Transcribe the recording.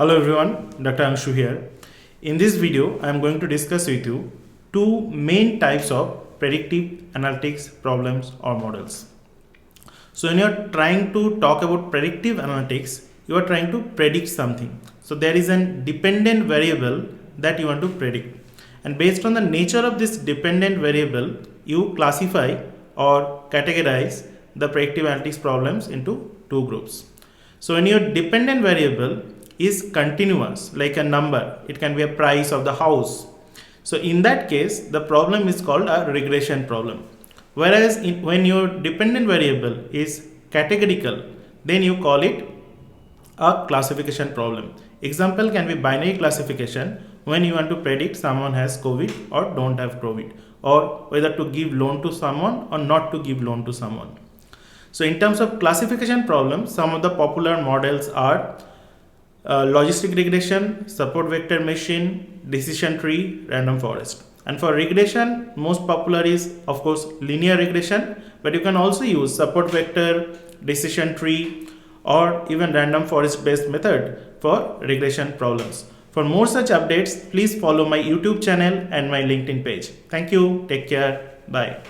Hello everyone, Dr. Angshu here. In this video, I am going to discuss with you two main types of predictive analytics problems or models. So when you are trying to talk about predictive analytics, you are trying to predict something. So there is a dependent variable that you want to predict. And based on the nature of this dependent variable, you classify or categorize the predictive analytics problems into two groups. So when your dependent variable is continuous, like a number, it can be a price of the house. So in that case, the problem is called a regression problem. Whereas when your dependent variable is categorical, then you call it a classification problem. Example can be binary classification, when you want to predict someone has COVID or don't have COVID, or whether to give loan to someone or not to give loan to someone. So in terms of classification problems, some of the popular models are logistic regression, support vector machine, decision tree, random forest. And for regression, most popular is of course linear regression, but you can also use support vector, decision tree, or even random forest based method for regression problems. For more such updates, please follow my YouTube channel and my LinkedIn page. Thank you. Take care. Bye.